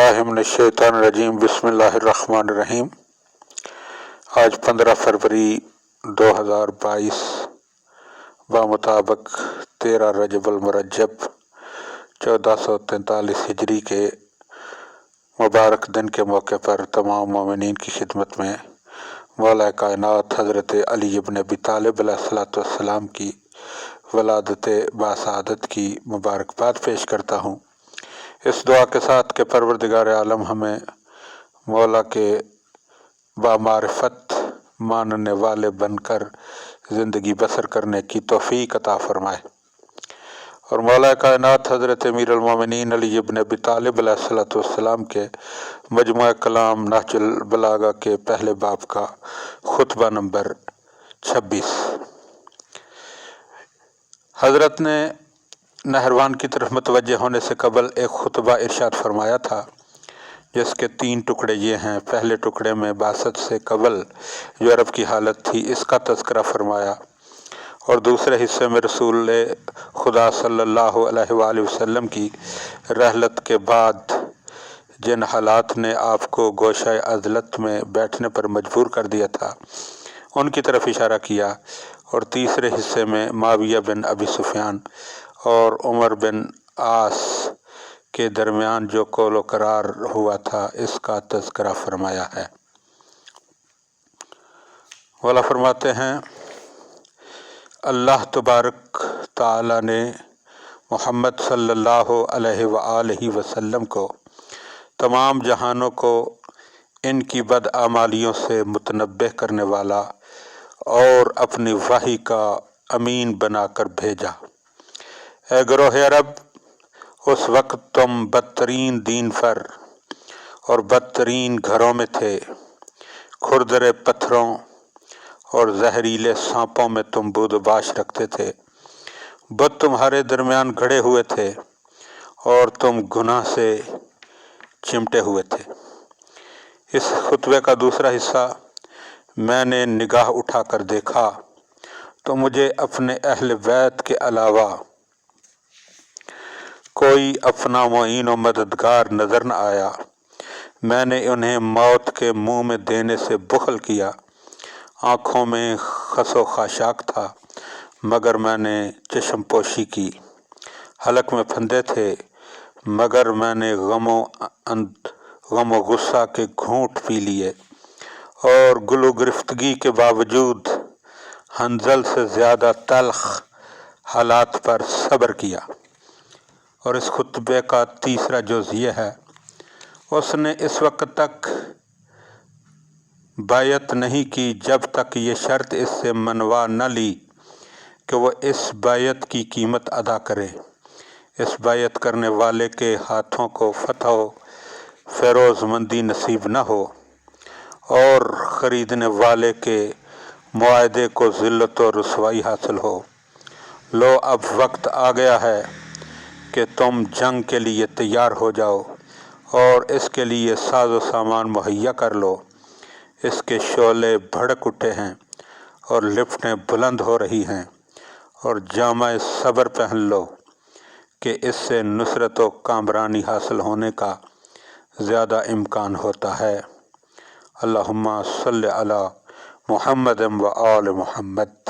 बिस्मिल्लाहि मिनश्शैतानिर्रजीम बिस्मिल्लाहिर्रहमानिर्रहीम। आज 15 फरवरी 2022 मुताबिक 13 रजबुल मुरज्जब 1443 हिजरी के मुबारक दिन के मौके पर तमाम मोमिनीन की खिदमत में मौला कायनात हज़रत अली इब्न अबी तालिब अलैहिस्सलाम की वलादत बासआदत की मुबारकबाद पेश करता हूँ। इस दुआ के साथ कि परवरदिगार आलम हमें मौला के बामारिफत मानने वाले बनकर ज़िंदगी बसर करने की तौफीक अता फरमाए और मौला कायनात हज़रत अमीरुल मोमिनीन अली इब्न अबी तालिब अलैहिस्सलाम के मजमू कलाम नहजुल बलागा के पहले बाब का खुतबा नंबर 26। हज़रत ने नहरवान की तरफ मुतवज्जे होने से कबल एक खुतबा इरशाद फरमाया था जिसके 3 टुकड़े ये हैं। पहले टुकड़े में बासत से कबल जो अरब की हालत थी इसका तज़किरा फरमाया और दूसरे हिस्से में रसूल खुदा सल्लल्लाहु अलैहि वसल्लम की रहलत के बाद जिन हालात ने आपको गोशाए अज़लत में बैठने पर मजबूर कर दिया था उनकी तरफ इशारा किया और तीसरे हिस्से में माविया बिन अबी सुफियान और उमर बिन आस के दरमियान जो कौलो करार हुआ था इसका तज़किरा फरमाया है। वाला फरमाते हैं, अल्लाह तबारक ताला ने मोहम्मद सल्लल्लाहु अलैहि वसल्लम को तमाम जहानों को इनकी बदआमालियों से मुतनब्बे करने वाला और अपनी वही का अमीन बनाकर भेजा। ए गरोह अरब, उस वक्त तुम बदतरीन दीन पर और बदतरीन घरों में थे। खुरदरे पत्थरों और जहरीले सांपों में तुम बूदबाश रखते थे। बुत तुम्हारे दरमियान गड़े हुए थे और तुम गुनाह से चिमटे हुए थे। इस खुतबे का दूसरा हिस्सा, मैंने निगाह उठाकर देखा तो मुझे अपने अहल बैत के अलावा कोई अपना मुईन और मददगार नजर न आया। मैंने उन्हें मौत के मुंह में देने से बुखल किया। आँखों में खसो खाशाक था मगर मैंने चश्म पोशी की। हलक में फंदे थे मगर मैंने गमो गुस्सा के घूंट पी लिए और गुलो गिरफ्तगी के बावजूद हंजल से ज़्यादा तल्ख हालात पर सब्र किया। और इस खुतबे का तीसरा जुज़ ये है, उसने इस वक्त तक बैयत नहीं की जब तक ये शर्त इससे मनवा न ली कि वो इस बैयत की कीमत अदा करे। इस बैयत करने वाले के हाथों को फतह फ़िरोज़मंदी नसीब न हो और ख़रीदने वाले के मुआहदे को ज़िल्लत और रुसवाई हासिल हो। लो अब वक्त आ गया है कि तुम जंग के लिए तैयार हो जाओ और इसके लिए साजो सामान मुहैया कर लो। इसके शोले भड़क उठे हैं और लिफ्टें बुलंद हो रही हैं और जामा सब्र पहन लो कि इससे नुसरत व कामरानी हासिल होने का ज़्यादा इम्कान होता है। अल्लाहुम्मा सल्लि अला मुहम्मद व आल मुहम्मद।